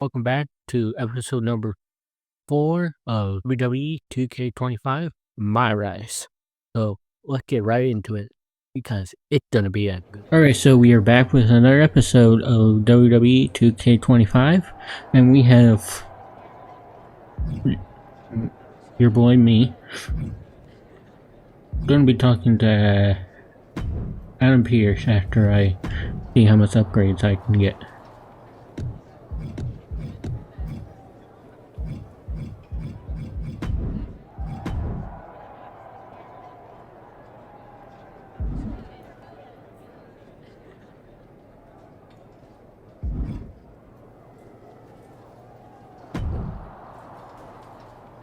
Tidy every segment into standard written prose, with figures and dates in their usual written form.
Welcome back to episode number 4 of WWE 2K25 MyRise. So let's get right into it because it's gonna be a good. Alright, so we are back with another episode of WWE 2K25, and we have your boy me. Gonna be talking to Adam Pierce after I see how much upgrades I can get.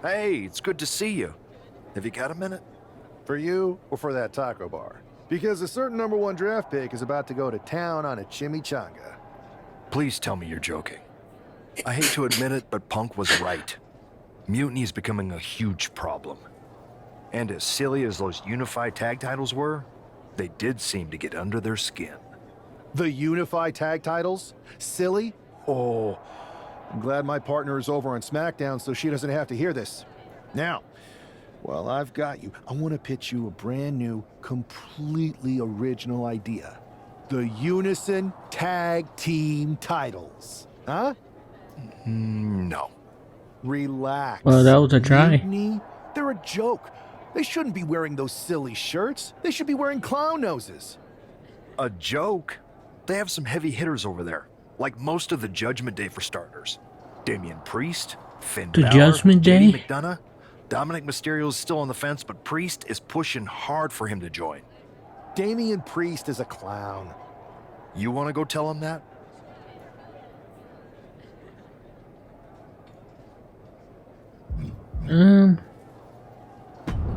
Hey, it's good to see you. Have you got a minute? For you or for that taco bar? Because a certain #1 draft pick is about to go to town on a chimichanga. Please tell me you're joking. I hate to admit it, but Punk was right. Mutiny is becoming a huge problem. And as silly as those unified tag titles were, they did seem to get under their skin. The unified tag titles? Silly? Oh, I'm glad my partner is over on SmackDown so she doesn't have to hear this. Now, while I've got you, I want to pitch you a brand new, completely original idea. The Unison Tag Team titles. Huh? No. Relax. Well, that was a try. Mutiny? They're a joke. They shouldn't be wearing those silly shirts. They should be wearing clown noses. A joke? They have some heavy hitters over there. Like most of the Judgment Day for starters. Damian Priest, Finn The Balor, Judgment Day? JD McDonough. Dominic Mysterio's still on the fence, but Priest is pushing hard for him to join. Damian Priest is a clown. You want to go tell him that?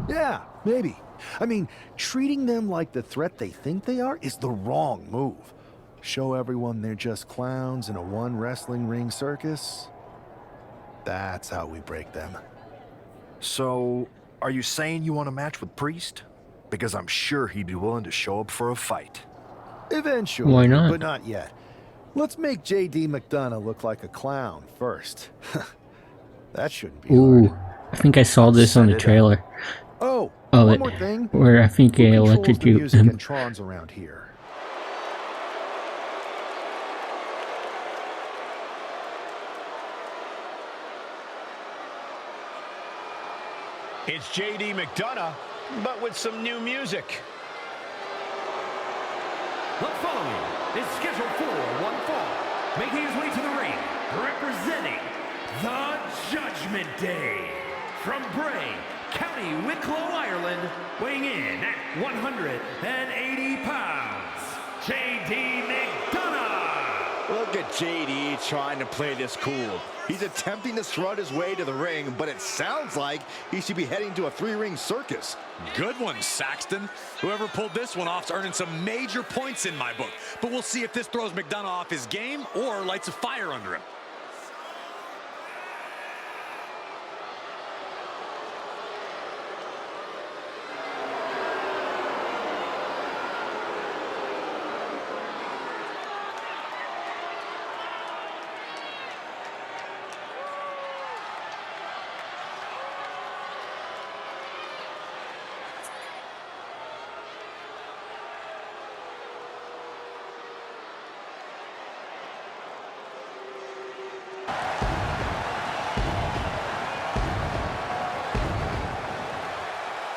Yeah, maybe. I mean, treating them like the threat they think they are is the wrong move. Show everyone they're just clowns in a one wrestling ring circus. That's how we break them. So, are you saying you want a match with Priest? Because I'm sure he'd be willing to show up for a fight. Eventually, Why not? but not yet. Let's make JD McDonough look like a clown first. That shouldn't be Ooh, hard. I think I saw this on the trailer. Oh, Oh, one more thing. where I think Who I controls the electrocuted music him. and Trons around here? It's JD McDonough, but with some new music. The following is scheduled for one fall, making his way to the ring, representing the Judgment Day. From Bray, County Wicklow, Ireland, weighing in at 180 pounds, JD McDonough. Look at JD trying to play this cool. He's attempting to strut his way to the ring, but it sounds like he should be heading to a 3-ring circus. Good one, Saxton. Whoever pulled this one off's earning some major points in my book. But we'll see if this throws McDonough off his game or lights a fire under him.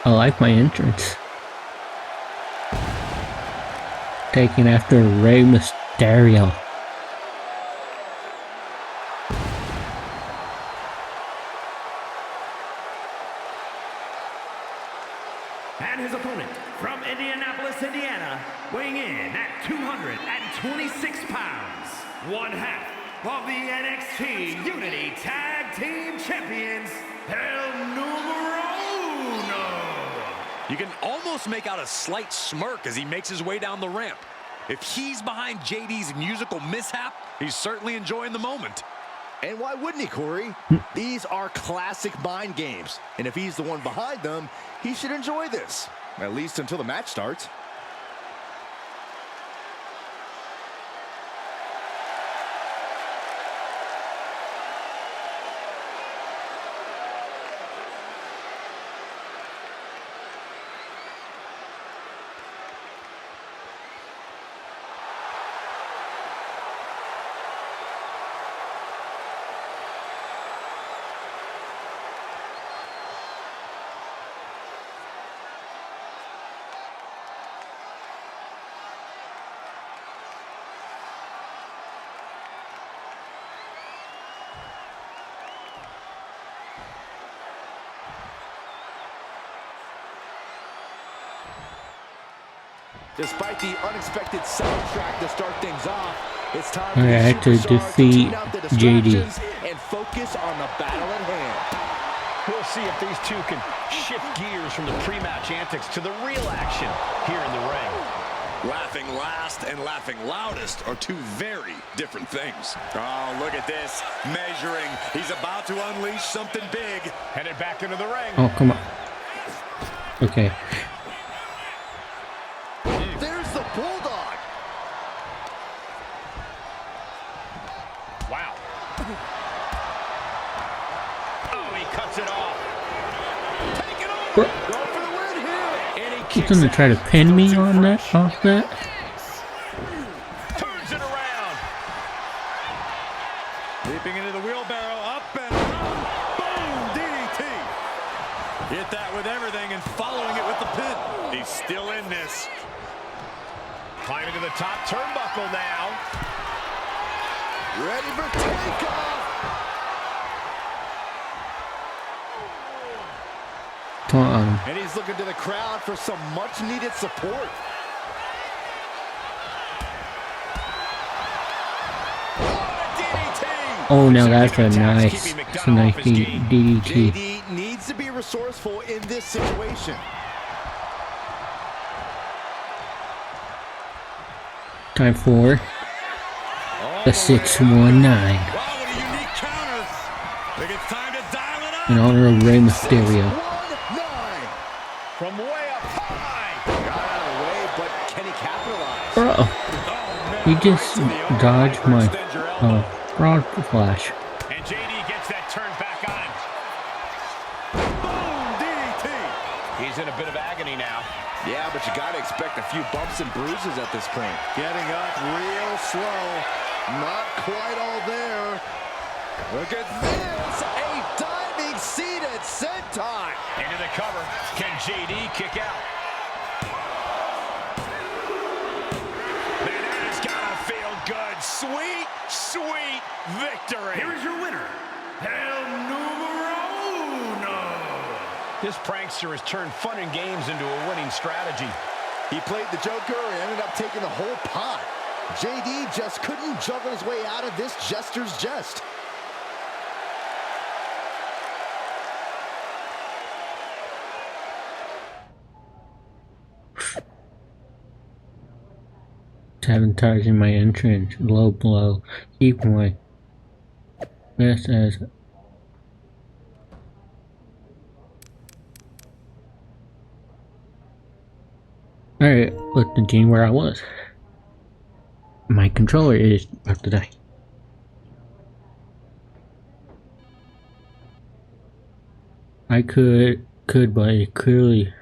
I like my entrance. Taking after Rey Mysterio. And his opponent from Indianapolis, Indiana, weighing in at 226 pounds, one half of the NXT Unity Tag Team Champions, El Numero Uno. You can almost make out a slight smirk as he makes his way down the ramp. If he's behind JD's musical mishap, he's certainly enjoying the moment. And why wouldn't he, Corey? These are classic mind games. And if he's the one behind them, he should enjoy this. At least until the match starts. Despite the unexpected soundtrack to start things off, it's time I had to defeat JD. And focus on the battle at hand. We'll see if these two can shift gears from the pre-match antics to the real action here in the ring. Laughing last and laughing loudest are two very different things. Oh, look at this. Measuring. He's about to unleash something big. Headed back into the ring. Oh, come on. Okay. There's the Bulldog. Wow. Oh, he cuts it off. Take it off. Bro. Going for the win here. And he He's kicks gonna try to out. pin me on that, off that. Turns it around. Leaping into the wheelbarrow, up and around. Boom, DDT. Hit that with everything and following it with the pin. He's still in this. Climbing to the top turnbuckle now. Ready for takeoff. Come on. And he's looking to the crowd for some much-needed support. Oh, now that's a nice DDT. JD needs to be resourceful in this situation. Time for the 619 Wow, what a unique counter. Think it's time to dial it up. in honor of Rey Mysterio. 1-9. From way up high. Got out of the way, but can he capitalize? Bro, Oh, man. you just dodged my frog flash. And JD gets that turn back on. Boom, DDT. He's in a bit of agony now. Yeah, but you got to expect a few bumps and bruises at this point. Getting up real slow. Not quite all there. Look at this. A diving seated senton. Into the cover. Can JD kick out? Man, that has got to feel good. Sweet, sweet victory. Here is your winner, El Numero Uno. This prankster has turned fun and games into a winning strategy. He played the Joker and ended up taking the whole pot. JD just couldn't juggle his way out of this jester's jest. Sabotaging my entrance. Low blow. Keep my best as Alright, look the gene where I was. My controller is about to die. I could, but it clearly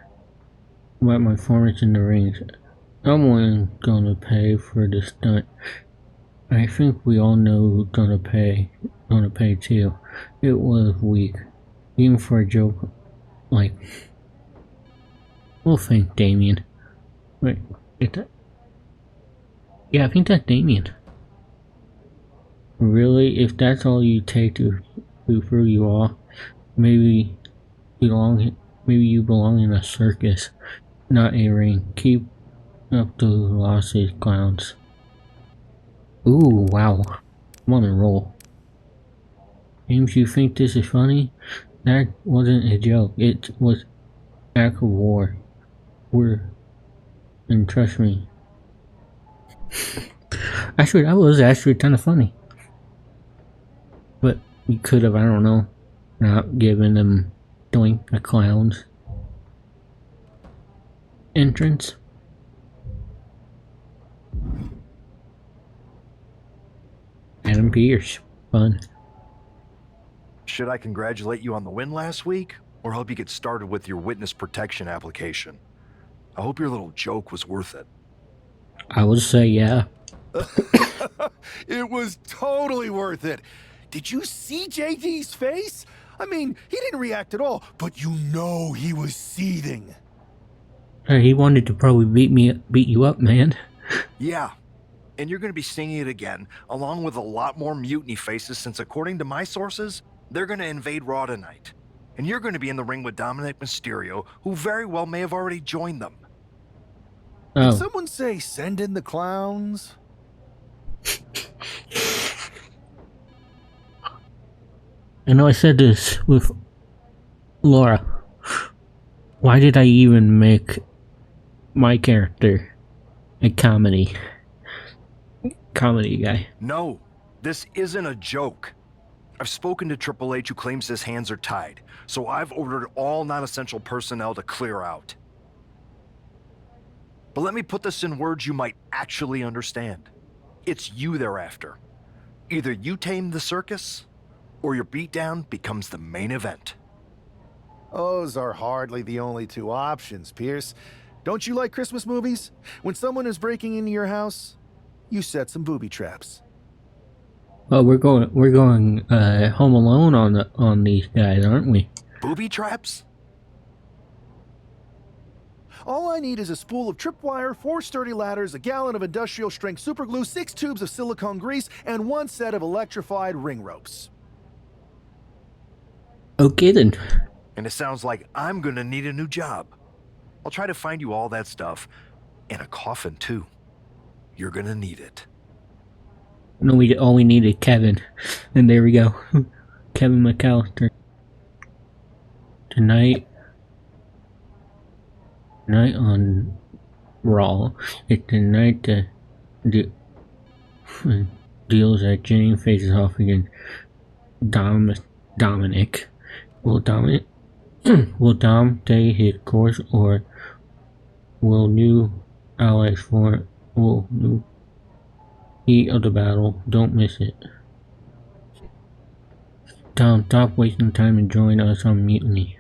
about my performance in the rings. Someone gonna pay for the stunt. I think we all know who's gonna pay too. It was weak. Even for a joke, like, we'll think Damien. Wait, is that? Yeah, I think that's Damien. Really, if that's all you take to throw you off, maybe you belong in a circus, not a ring. Keep up the losses, clowns. Ooh, wow. I'm on a roll. James, you think this is funny? That wasn't a joke. It was act of war. And trust me. Actually, that was actually kind of funny. But you could have, I don't know, not given them Doink the Clown's entrance. Adam Pierce, fun. Should I congratulate you on the win last week, or help you get started with your witness protection application? I hope your little joke was worth it. I would say yeah. It was totally worth it. Did you see JD's face? I mean, he didn't react at all, but you know he was seething. He wanted to probably beat you up, man. Yeah, and you're going to be singing it again, along with a lot more Mutiny faces, since according to my sources, they're going to invade Raw tonight. And you're going to be in the ring with Dominic Mysterio, who very well may have already joined them. Did Oh, someone say send in the clowns? I know I said this with Laura. Why did I even make my character a comedy guy? No, this isn't a joke. I've spoken to Triple H, who claims his hands are tied, so I've ordered all non-essential personnel to clear out. But let me put this in words you might actually understand. It's you they're after. Either you tame the circus, or your beatdown becomes the main event. Those are hardly the only two options, Pierce. Don't you like Christmas movies? When someone is breaking into your house, you set some booby traps. Well, we're going Home Alone on these guys, aren't we? Booby traps? All I need is a spool of tripwire, 4 sturdy ladders, a gallon of industrial-strength superglue, 6 tubes of silicone grease, and 1 set of electrified ring ropes. Okay then. And it sounds like I'm gonna need a new job. I'll try to find you all that stuff, and a coffin too. You're gonna need it. No, all we needed Kevin, and there we go. Kevin McCallister. Tonight on Raw, it's the night that deals that Jane faces off against Dominic. Will Dom stay his course, or will new allies form? Will new heat of the battle? Don't miss it. Dom, stop wasting time and join us on Mutiny.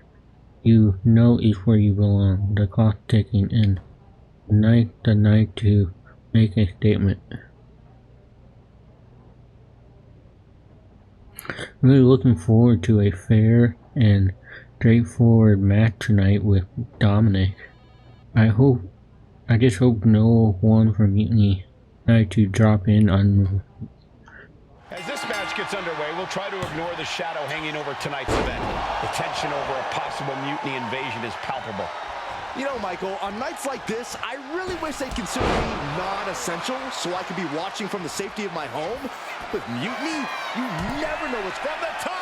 You know it's where you belong. The clock's ticking, and the night to make a statement. I'm really looking forward to a fair and straightforward match tonight with Dominic. I just hope no one from Mutiny tried to drop in on. As this match gets underway, we'll try to ignore the shadow hanging over tonight's event. The tension over a possible Mutiny invasion is palpable. You know, Michael, on nights like this, I really wish they'd consider me non-essential so I could be watching from the safety of my home. With Mutiny, you never know what's from the top.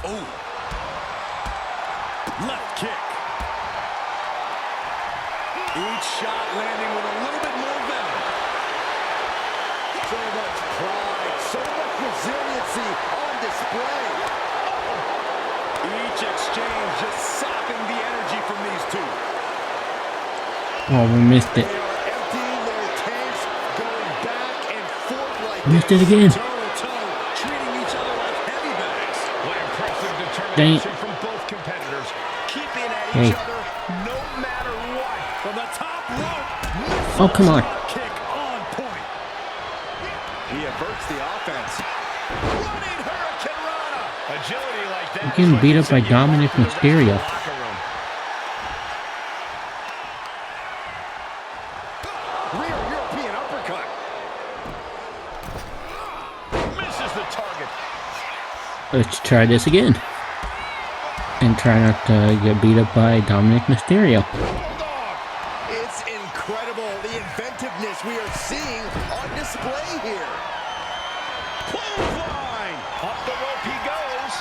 Oh. Left kick. Each shot landing with a little bit more venom. So much pride, so much resiliency on display. Each exchange just sapping the energy from these two. Oh, we missed it. They are emptying their tanks, going back and forth like Missed it again. Toe-to-toe, treating each other like heavy bags. What impressive Dang. determination from both competitors. Keeping at Hey. each other no matter what. From the top rope. Oh, come on. Kick on point. he averts the offense. Running Hurricane Rana. Agility like that. We're getting beat up by Dominic Mysterio. Rear European uppercut. Misses the target. Let's try this again. And try not to get beat up by Dominic Mysterio. Bulldog. It's incredible the inventiveness we are seeing on display here. Clothesline. Up the rope he goes.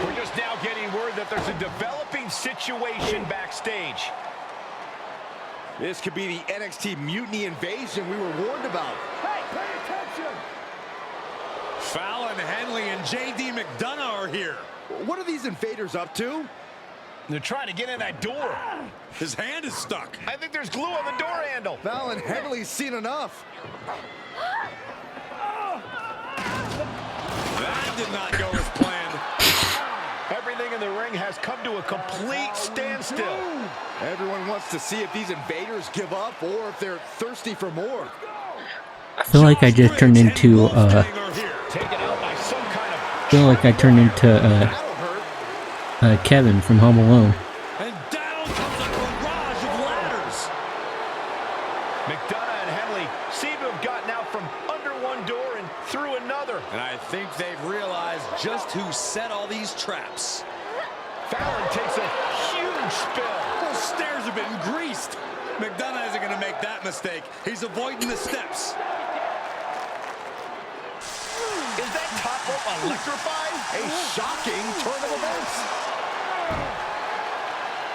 We're just now getting word that there's a developing situation backstage. This could be the NXT Mutiny invasion we were warned about. Hey, pay attention! Fallon Henley and J.D. McDonough are here. What are these invaders up to? They're trying to get in that door. His hand is stuck. I think there's glue on the door handle. Fallon Henley's seen enough. That did not go as planned. Everything in the ring has come to a complete standstill. Everyone wants to see if these invaders give up or if they're thirsty for more. I feel like I just turned into Taken out by some kind of... That'll hurt. Kevin from Home Alone. And down comes a barrage of ladders. McDonough and these traps. Fallon takes a huge spill. Those stairs have been greased. McDonough isn't going to make that mistake. He's avoiding the steps. Is that top rope electrified? A shocking turn of events.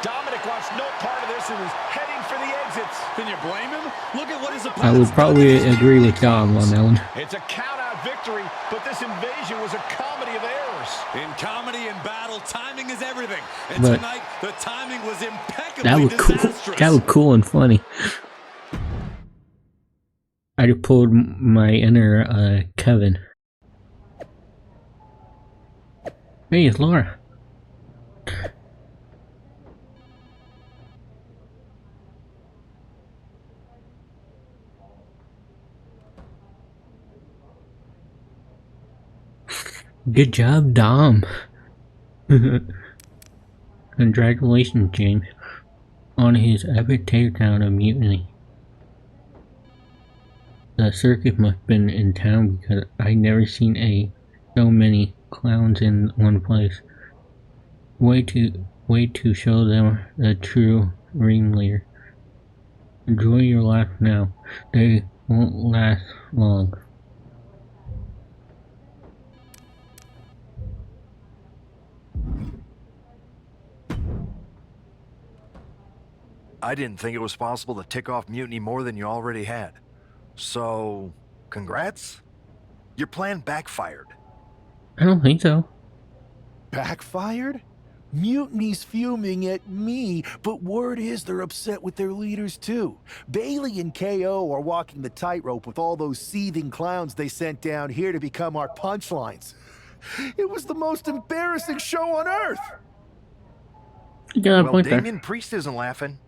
Dominic wants no part of this and is heading for the exits. Can you blame him? Look at what his opponent. I would probably agree with Dom on that one. It's a count-out victory, but this invasion was a comedy of errors. In comedy and battle, timing is everything. And But tonight, the timing was impeccably that was cool. disastrous. That was cool and funny. I just pulled my inner Kevin. Hey, it's Laura. Good job, Dom. Congratulations, James, on his epic takedown of Mutiny. The circus must have been in town because I never seen so many clowns in one place. Way to show them the true ringleader. Enjoy your laugh now. They won't last long. I didn't think it was possible to tick off Mutiny more than you already had. So, congrats? Your plan backfired. I don't think so. Backfired? Mutiny's fuming at me, but word is they're upset with their leaders too. Bailey and KO are walking the tightrope with all those seething clowns they sent down here to become our punchlines. It was the most embarrassing show on earth! You got a Well, point there. Damian Priest isn't laughing.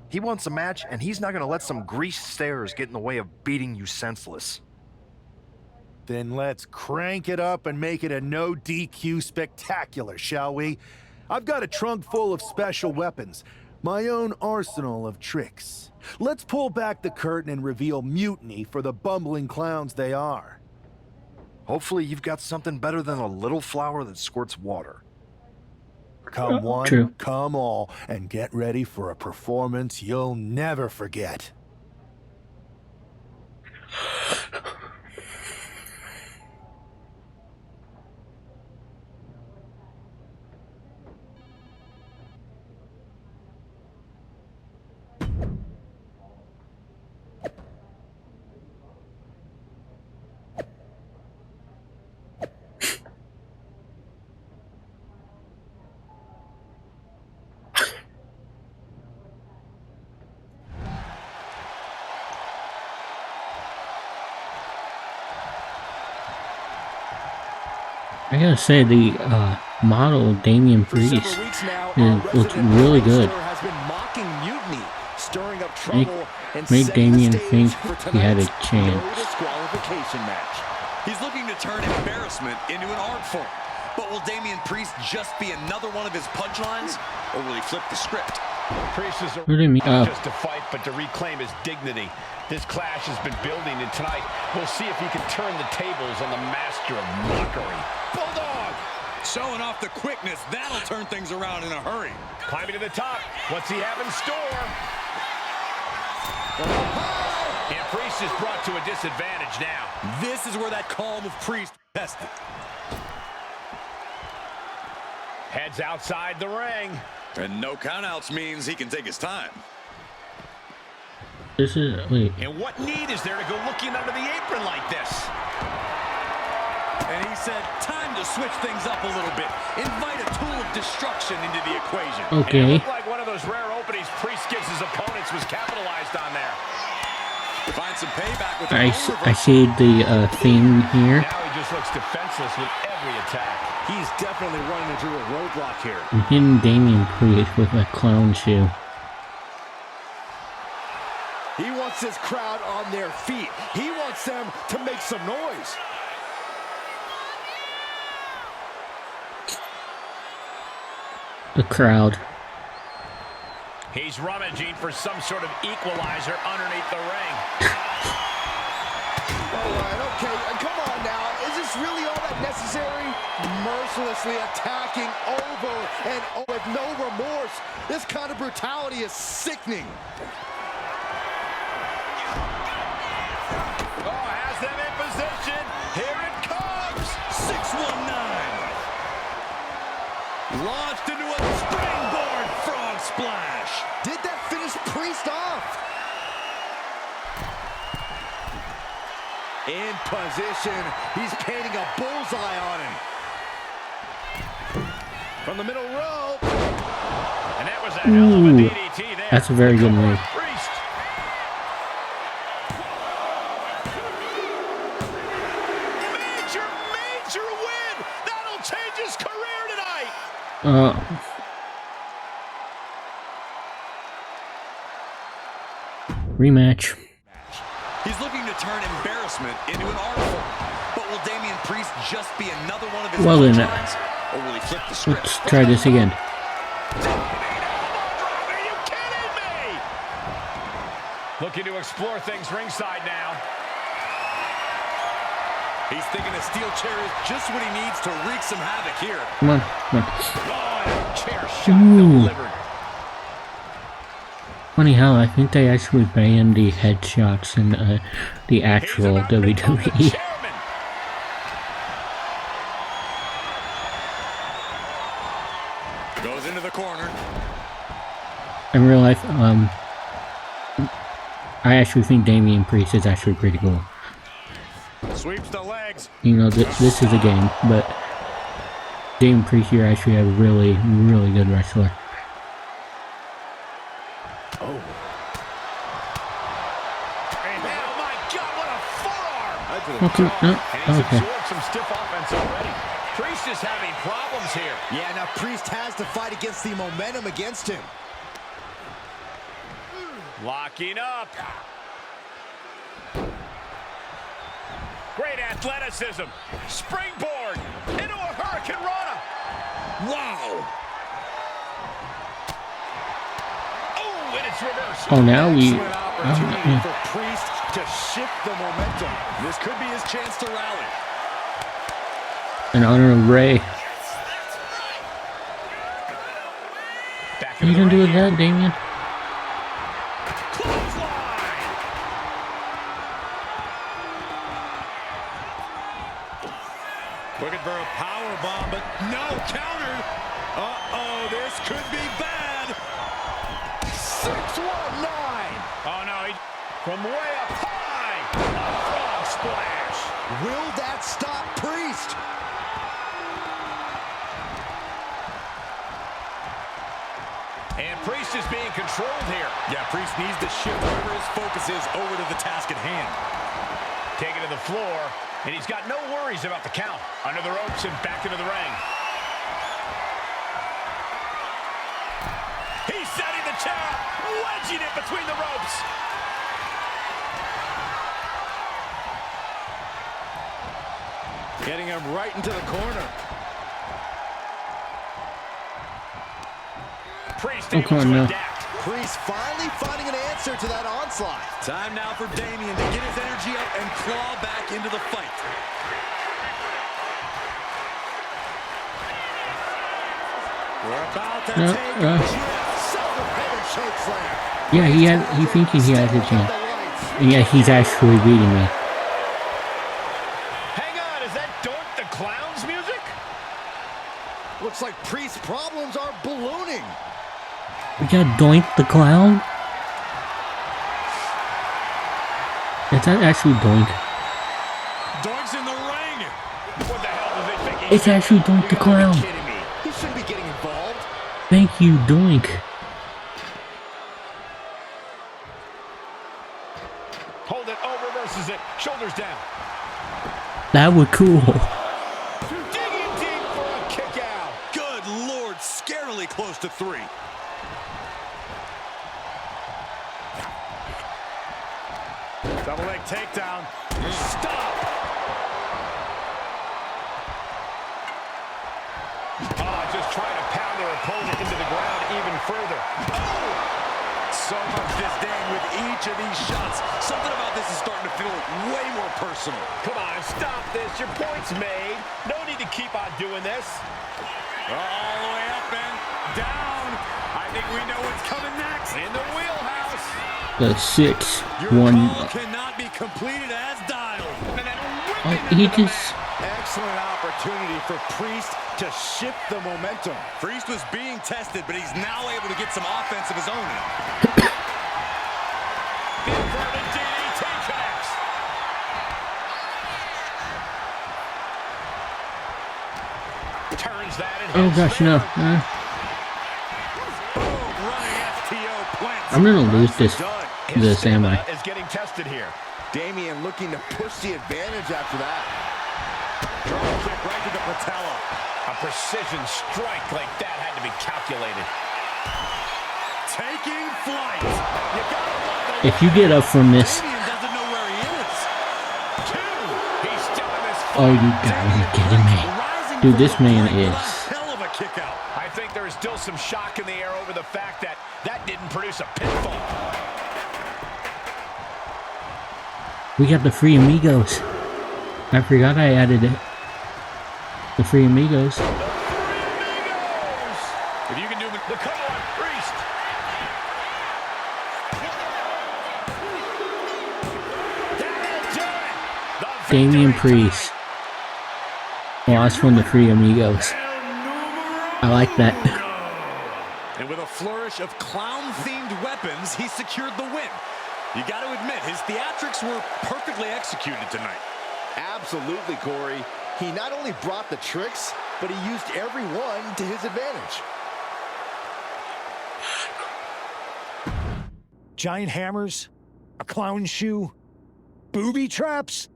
He wants a match, and he's not going to let some greased stairs get in the way of beating you senseless. Then let's crank it up and make it a no DQ spectacular, shall we? I've got a trunk full of special weapons, my own arsenal of tricks. Let's pull back the curtain and reveal Mutiny for the bumbling clowns they are. Hopefully you've got something better than a little flower that squirts water. Come one, True. come all, and get ready for a performance you'll never forget. I gotta say, the model of Damian Priest looks really good. Make Damian think he had a chance. He's looking to turn embarrassment into an art form. But will Damian Priest just be another one of his punchlines? Or will he flip the script? Priest is What do you mean? not just to fight, but to reclaim his dignity. This clash has been building, and tonight we'll see if he can turn the tables on the master of mockery. Bulldog! Showing off the quickness, that'll turn things around in a hurry. Climbing to the top. What's he have in store? And Priest is brought to a disadvantage now. This is where that calm of Priest tested. Heads outside the ring. And no countouts means he can take his time. This is wait. And what need is there to go looking under the apron like this? And he said, time to switch things up a little bit. Invite a tool of destruction into the equation. And it Okay. looked like one of those rare openings Priest gives his opponents was capitalized on there. To find some payback with I see the theme here. Now he just looks defenseless with every attack. He's definitely running into a roadblock here. I'm hitting Damian Priest with a clown shoe. He wants his crowd on their feet. He wants them to make some noise. The crowd. He's rummaging for some sort of equalizer underneath the ring. All right, okay, come on now. Is this really all that necessary? Mercilessly attacking over and with no remorse. This kind of brutality is sickening. Oh, has them in position. Here it comes. 619. Launched into a springboard frog splash. Did that finish Priest off? In position. He's painting a bullseye on him. From the middle rope. And that was a hell of a DDT there. That's a very good move. Priest. Major win. That'll change his career tonight. Rematch. He's looking to turn embarrassment into an art form. But will Damian Priest just be another one of his punchlines? Or will he flip the script? Let's try this again. Are you kidding me? Looking to explore things ringside now. He's thinking a steel chair is just what he needs to wreak some havoc here. Come on, come on. Oh, and a chair shot delivered. Funny how I think they actually banned the headshots in the actual WWE. Goes into the corner. In real life, I actually think Damian Priest is actually pretty cool. Sweeps the legs. You know, this is a game, but Damian Priest, you're actually a really, really good wrestler. Oh. And oh my God, what a forearm! Okay, And he's okay. absorbed some stiff offense already. Priest is having problems here. Yeah, now Priest has to fight against the momentum against him. Locking up. Great athleticism. Springboard into a Hurricane Rana. Wow. Oh, and it's reversed. Oh, now we. Excellent opportunity for Priest to shift the momentum. This could be his chance to rally. In honor of Ray. Back What are you gonna do with that, Damian? Clothesline. Looking for a power bomb, but no counter. Uh-oh, this could be bad. 619. Oh, no, from way up high. A frog splash. Will that stop Priest? And Priest is being controlled here. Yeah, Priest needs to shift wherever his focus is over to the task at hand. Taken to the floor, and he's got no worries about the count. Under the ropes and back into the ring. He's setting the chair up, wedging it between the ropes. Getting him right into the corner. Priest Oh, able come on to now. adapt. Priest finally finding an answer to that onslaught. Time now for Damian to get his energy up and claw back into the fight. We're about to No, take no. a self-propelled choke slam. Yeah, he thinking he has a chance. And yeah, he's actually beating me. Hang on, is that Doink the Clown's music? Looks like Priest's problems are ballooning. We got Doink the Clown? Is that actually Doink? Doink's in the ring. What the hell does he think he's It's actually Doink the You gotta Clown. be kidding me. He shouldn't be getting involved. Thank you, Doink. Hold it, oh, reverses it. Shoulders down. That was cool. Digging deep for a kick out. Good Lord, scarily close to 3. Double leg takedown. Stop. Just trying to pound their opponent into the ground even further. Oh! So much disdain with each of these shots. Something about this is starting to feel way more personal. Come on, stop this. Your point's made. No need to keep on doing this. All the way up and down. I think we know what's coming next. In the wheelhouse. The 6 Your 1. call cannot be completed as dialed. Oh, he just. Excellent opportunity for Priest to shift the momentum. Priest was being tested, but he's now able to get some offense of his own. Inverted DDT connects. Turns that and Oh gosh, no. I'm gonna lose this, am I? Is getting tested here. Damian looking to push the advantage after that. Drop kick right to the patella. A precision strike like that had to be calculated. Taking flight. You gotta love that. If you get up from this, Damian doesn't know where he is. He's still in this fight. oh, you gotta be kidding me. Dude, this man is. Hell of a kick out. I think there is still some shock in the air over the fact that that didn't produce a pinfall. We got the Free Amigos. I forgot I added it. The Free Amigos. If you can do the cover on Priest. That'll do it. The Damian victory Priest. Lost from the Free Amigos. I like that. And with a flourish of clown-themed weapons, he secured the win. You got to admit, his theatrics were perfectly executed tonight. Absolutely, Corey. He not only brought the tricks, but he used every one to his advantage. Giant hammers, a clown shoe, booby traps.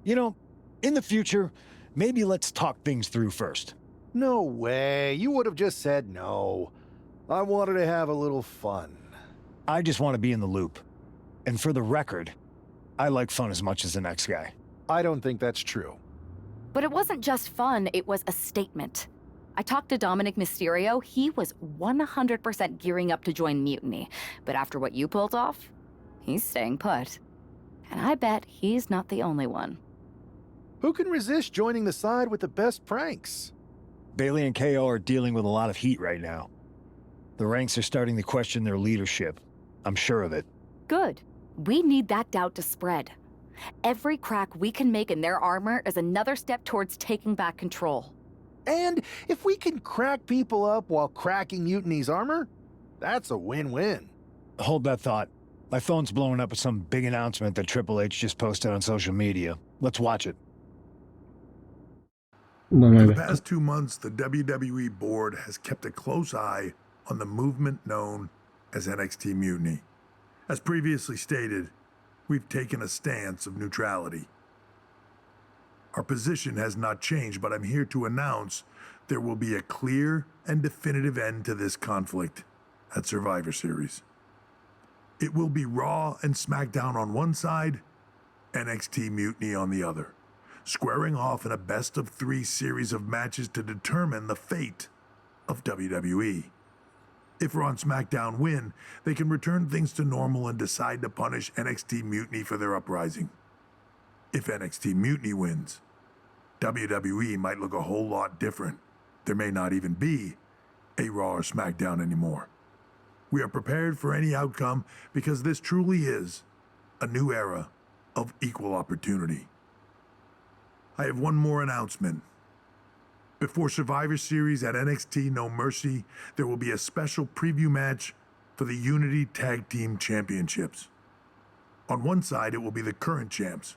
You know, in the future, maybe let's talk things through first. No way. You would have just said no. I wanted to have a little fun. I just want to be in the loop. And for the record, I like fun as much as the next guy. I don't think that's true. But it wasn't just fun, it was a statement. I talked to Dominic Mysterio, he was 100% gearing up to join Mutiny. But after what you pulled off, he's staying put. And I bet he's not the only one. Who can resist joining the side with the best pranks? Bailey and KO are dealing with a lot of heat right now. The ranks are starting to question their leadership. I'm sure of it. Good. We need that doubt to spread. Every crack we can make in their armor is another step towards taking back control. And if we can crack people up while cracking Mutiny's armor, that's a win-win. Hold that thought. My phone's blowing up with some big announcement that Triple H just posted on social media. Let's watch it. For the past 2 months, the WWE board has kept a close eye on the movement known as NXT Mutiny. As previously stated, we've taken a stance of neutrality. Our position has not changed, but I'm here to announce there will be a clear and definitive end to this conflict at Survivor Series. It will be Raw and SmackDown on one side, NXT Mutiny on the other, squaring off in a best-of-3 series of matches to determine the fate of WWE. If Raw and SmackDown win, they can return things to normal and decide to punish NXT Mutiny for their uprising. If NXT Mutiny wins, WWE might look a whole lot different. There may not even be a Raw or SmackDown anymore. We are prepared for any outcome because this truly is a new era of equal opportunity. I have one more announcement. Before Survivor Series at NXT No Mercy, there will be a special preview match for the Unity Tag Team Championships. On one side, it will be the current champs,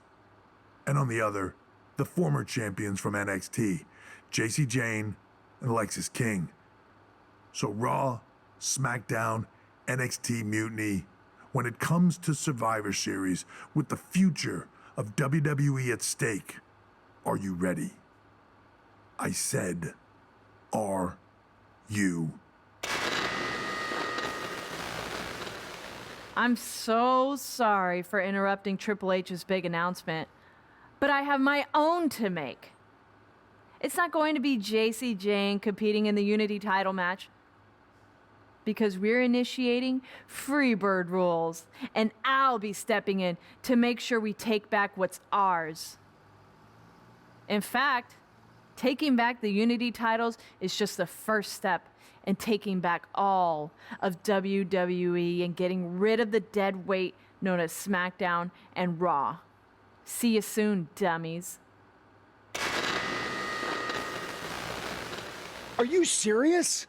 and on the other, the former champions from NXT, Jacy Jayne and Alexis King. So Raw, SmackDown, NXT Mutiny, when it comes to Survivor Series with the future of WWE at stake, are you ready? I said, are you? I'm so sorry for interrupting Triple H's big announcement, but I have my own to make. It's not going to be Jacy Jayne competing in the Unity title match because we're initiating Freebird rules, and I'll be stepping in to make sure we take back what's ours. In fact, taking back the Unity titles is just the first step in taking back all of WWE and getting rid of the dead weight known as SmackDown and Raw. See you soon, dummies. Are you serious?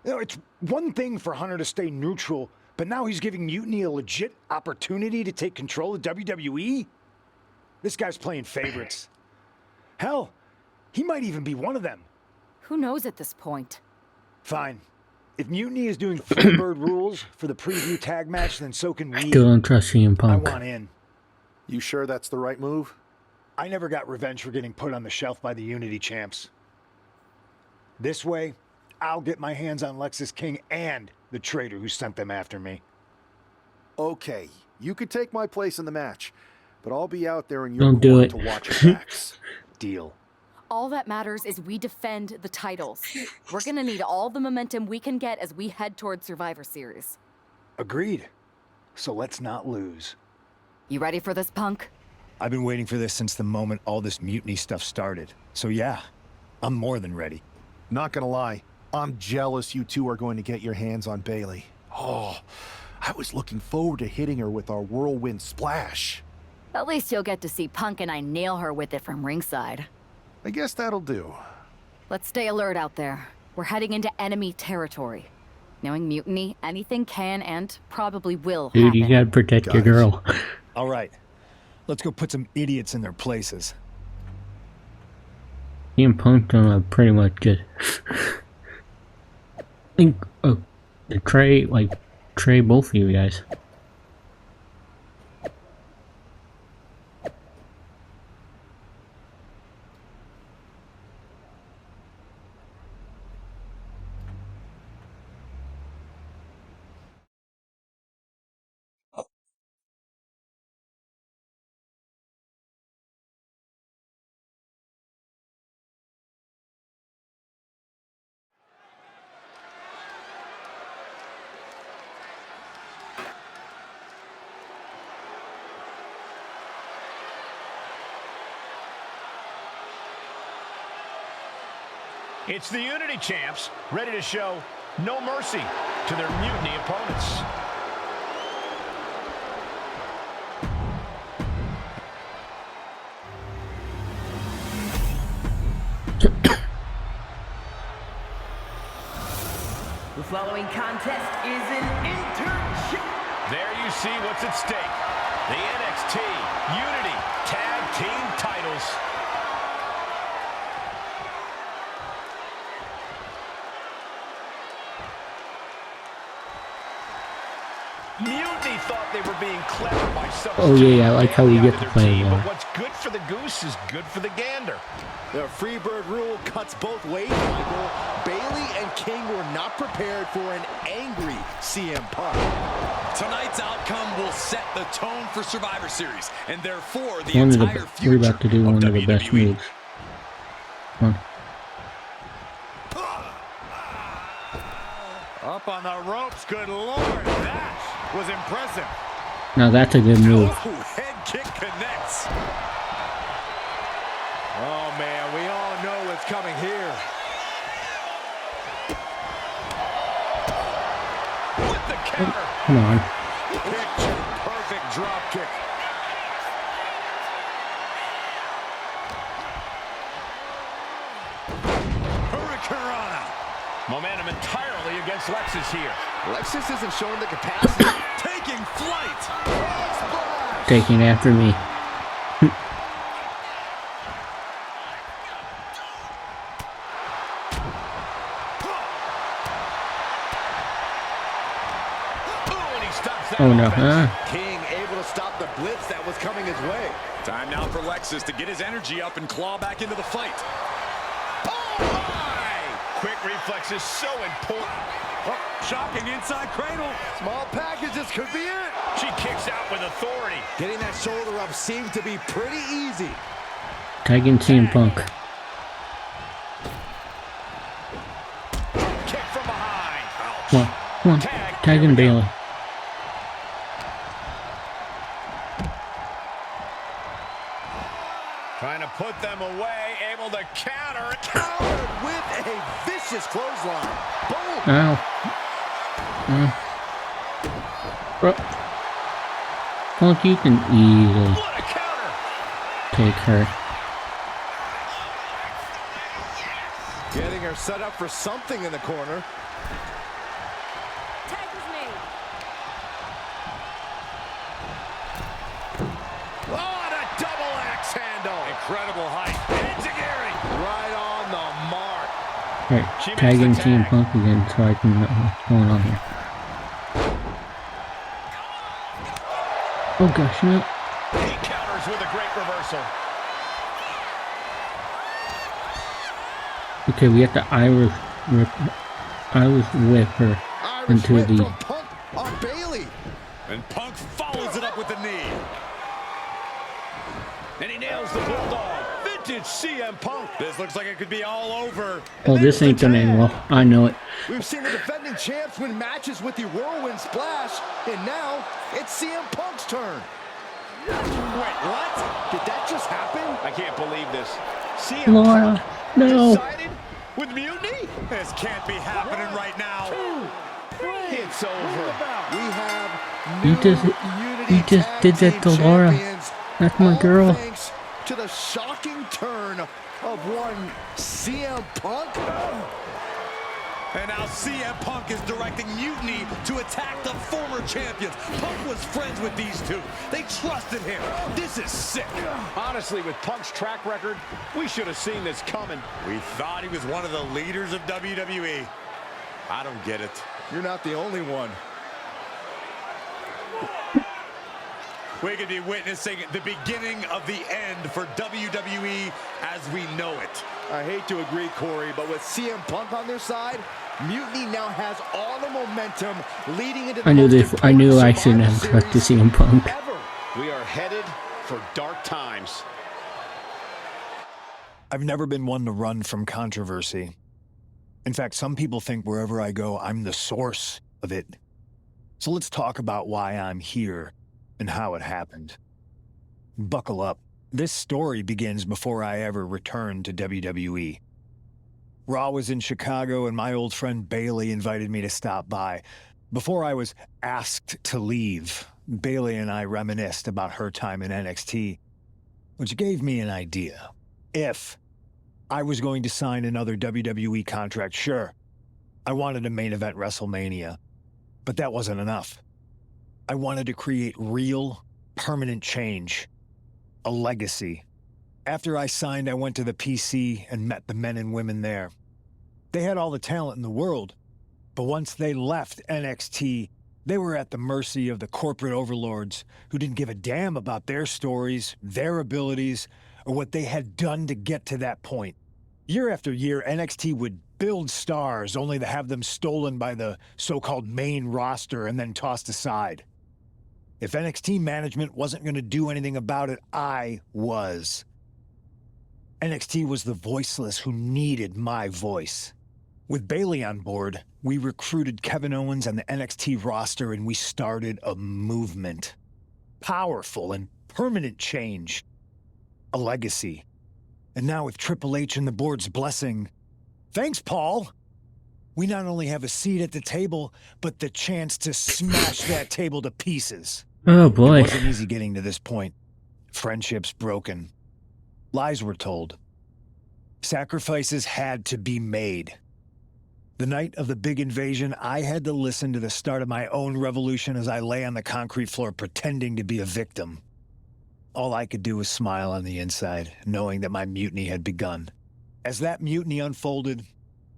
You know, it's one thing for Hunter to stay neutral, but now he's giving Mutiny a legit opportunity to take control of WWE? This guy's playing favorites. Hell, he might even be one of them. Who knows at this point? Fine. If Mutiny is doing Freebird rules for the preview tag match, then so can we. Still don't trust CM Punk. I want in. You sure that's the right move? I never got revenge for getting put on the shelf by the Unity champs. This way, I'll get my hands on Lexus King and the traitor who sent them after me. Okay, you could take my place in the match, but I'll be out there in your Don't do corner it. to watch your backs. Deal. All that matters is we defend the titles. We're gonna need all the momentum we can get as we head toward Survivor Series. Agreed. So let's not lose. You ready for this, Punk? I've been waiting for this since the moment all this Mutiny stuff started. So yeah, I'm more than ready. Not gonna lie, I'm jealous you two are going to get your hands on Bailey. Oh, I was looking forward to hitting her with our whirlwind splash. At least you'll get to see Punk and I nail her with it from ringside. I guess that'll do. Let's stay alert out there. We're heading into enemy territory. Knowing Mutiny, anything can and probably will Dude, happen. you gotta protect your girl. All right, let's go put some idiots in their places. CM Punk pretty much just think Trey both of you guys. It's the Unity champs, ready to show no mercy to their Mutiny opponents. The following contest is an There you see what's at stake. The NXT Unity Tag Team titles. Mutiny thought they were being clever by some. Oh yeah, I like how we get to play But what's good for the goose is good for the gander. The Freebird rule cuts both ways, Michael. Bailey and King were not prepared for an angry CM Punk. Tonight's outcome will set the tone for Survivor Series, and therefore the We're entire future about to do one of the best WWE. moves. Come on. Up on the ropes, good lord, that was impressive. Now that's a good move. Ooh, head kick connects. Oh man, we all know what's coming here. With the counter. Come on. Picture perfect drop kick. Hurricanrana. Momentum entirely against Lexus here. Lexus isn't showing the capacity. Taking flight. Taking after me. And he stops that Oh no. offense. King able to stop the blitz that was coming his way. Time now for Lexus to get his energy up and claw back into the fight. Oh my! Quick reflexes so important. Oh, shocking inside cradle. Small packages could be it. She kicks out with authority. Getting that shoulder up seemed to be pretty easy. Tagging CM Punk. Kick from behind. Come on. Come on, tag in Bailey. Trying to put them away, able to counter. Countered with a vicious clothesline. Boom. Ow. Bro. Punk, you can easily What a counter. take her. Getting her set up for something in the corner. Tag was made. Oh, and a double axe handle. Incredible height. Enziguri. Right on the mark. Alright, She makes tagging the CM tag. Punk again so I can know what's going on here. Oh gosh, no. He counters with a great reversal. Okay, we have to Irish whip her Irish into whip the. from Punk on Bailey. And Punk follows it up with the knee. And he nails the bulldog. Vintage CM Punk. This looks like it could be all over. Oh, this ain't gonna end well. I know it. We've seen the defending champs win matches with the whirlwind splash, and now it's CM Punk's turn. Wait, what? Did that just happen? I can't believe this. CM Laura, no. decided with Mutiny? This can't be happening right now. It's over. We have You new just- Unity you just Tag did that Team to Laura. champions, That's my all girl. Thanks to the shocking turn of one CM Punk. And now CM Punk is directing Mutiny to attack the former champions. Punk was friends with these two. They trusted him. This is sick. Honestly, with Punk's track record, we should have seen this coming. We thought he was one of the leaders of WWE. I don't get it. You're not the only one. We could be witnessing the beginning of the end for WWE as we know it. I hate to agree, Corey, but with CM Punk on their side, Mutiny now has all the momentum leading into the I knew most this. I knew important I shouldn't have Survivor stuck to Series CM Punk. ever. We are headed for dark times. I've never been one to run from controversy. In fact, some people think wherever I go, I'm the source of it. So let's talk about why I'm here and how it happened. Buckle up. This story begins before I ever returned to WWE. Raw was in Chicago and my old friend Bailey invited me to stop by. Before I was asked to leave, Bailey and I reminisced about her time in NXT, which gave me an idea. If I was going to sign another WWE contract, sure, I wanted a main event WrestleMania, but that wasn't enough. I wanted to create real, permanent change, a legacy. After I signed, I went to the PC and met the men and women there. They had all the talent in the world, but once they left NXT, they were at the mercy of the corporate overlords who didn't give a damn about their stories, their abilities, or what they had done to get to that point. Year after year, NXT would build stars only to have them stolen by the so-called main roster and then tossed aside. If NXT management wasn't going to do anything about it, I was. NXT was the voiceless who needed my voice. With Bailey on board, we recruited Kevin Owens and the NXT roster and we started a movement. Powerful and permanent change. A legacy. And now with Triple H and the board's blessing, thanks, Paul! We not only have a seat at the table, but the chance to smash that table to pieces. Oh boy. It wasn't easy getting to this point. Friendships broken. Lies were told. Sacrifices had to be made. The night of the big invasion, I had to listen to the start of my own revolution as I lay on the concrete floor pretending to be a victim. All I could do was smile on the inside, knowing that my mutiny had begun. As that mutiny unfolded,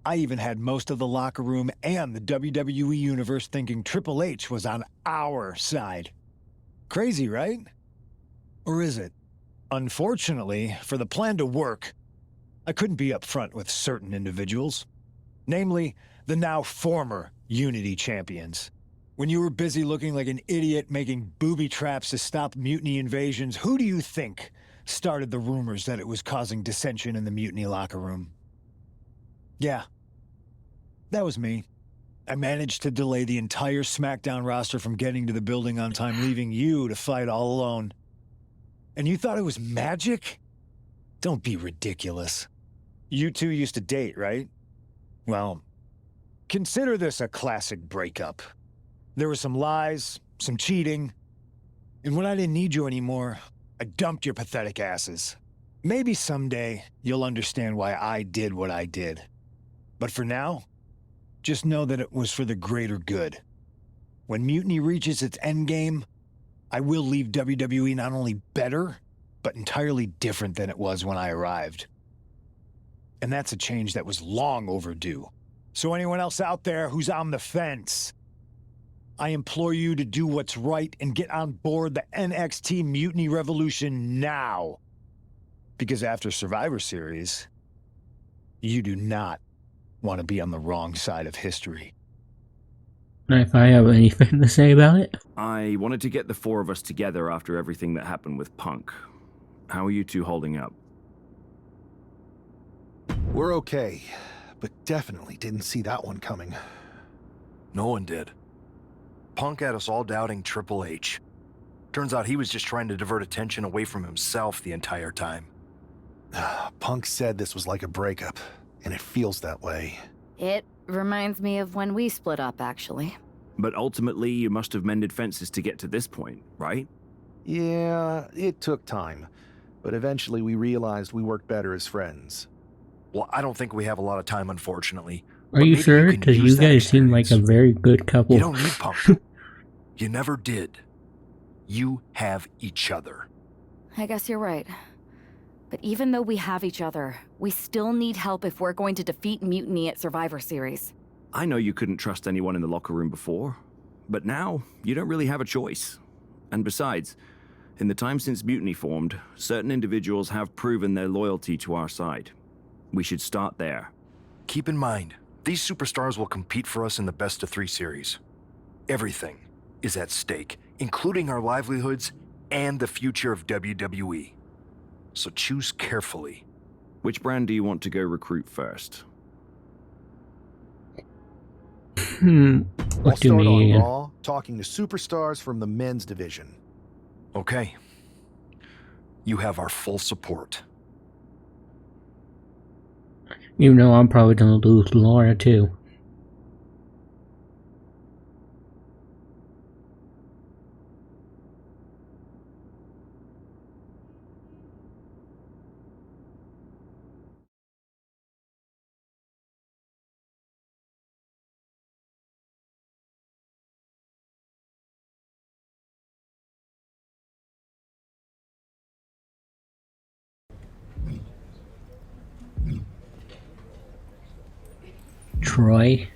I even had most of the locker room and the WWE Universe thinking Triple H was on our side. Crazy, right? Or is it? Unfortunately, for the plan to work, I couldn't be upfront with certain individuals. Namely, the now former Unity champions. When you were busy looking like an idiot making booby traps to stop mutiny invasions, who do you think started the rumors that it was causing dissension in the mutiny locker room? Yeah, that was me. I managed to delay the entire SmackDown roster from getting to the building on time, leaving you to fight all alone. And you thought it was magic? Don't be ridiculous. You two used to date, right? Well, consider this a classic breakup. There were some lies, some cheating, and when I didn't need you anymore, I dumped your pathetic asses. Maybe someday you'll understand why I did what I did. But for now, just know that it was for the greater good. When Mutiny reaches its endgame, I will leave WWE not only better, but entirely different than it was when I arrived. And that's a change that was long overdue. So anyone else out there who's on the fence, I implore you to do what's right and get on board the NXT Mutiny Revolution now. Because after Survivor Series, you do not want to be on the wrong side of history. If I have anything to say about it? I wanted to get the four of us together after everything that happened with Punk. How are you two holding up? We're okay, but definitely didn't see that one coming. No one did. Punk had us all doubting Triple H. Turns out he was just trying to divert attention away from himself the entire time. Punk said this was like a breakup, and it feels that way. It reminds me of when we split up, actually. But ultimately, you must have mended fences to get to this point, right? Yeah, it took time, but eventually we realized we worked better as friends. Well, I don't think we have a lot of time, unfortunately. Are you sure? Because you guys seem like a very good couple. You don't need Punk. You never did. You have each other. I guess you're right. But even though we have each other, we still need help if we're going to defeat Mutiny at Survivor Series. I know you couldn't trust anyone in the locker room before, but now you don't really have a choice. And besides, in the time since Mutiny formed, certain individuals have proven their loyalty to our side. We should start there. Keep in mind, these superstars will compete for us in the best-of-3 series. Everything is at stake, including our livelihoods and the future of WWE. So choose carefully. Which brand do you want to go recruit first? I'll What do you start on mean? Raw, talking to superstars from the men's division. Okay. You have our full support. You know I'm probably gonna lose Laura too. Troy.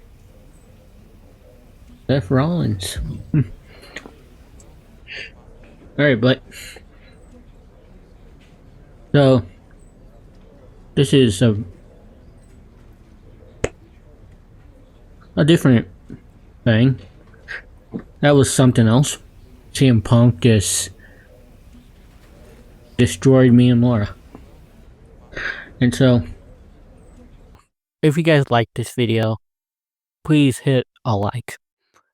Seth Rollins. Alright, but so this is a different thing. That was something else. CM Punk just destroyed me and Laura. And so if you guys like this video, please hit a like.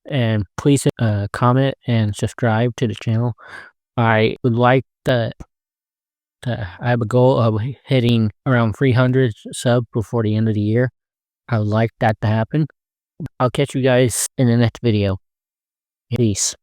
And please comment and subscribe to the channel. I would like I have a goal of hitting around 300 subs before the end of the year. I would like that to happen. I'll catch you guys in the next video. Peace.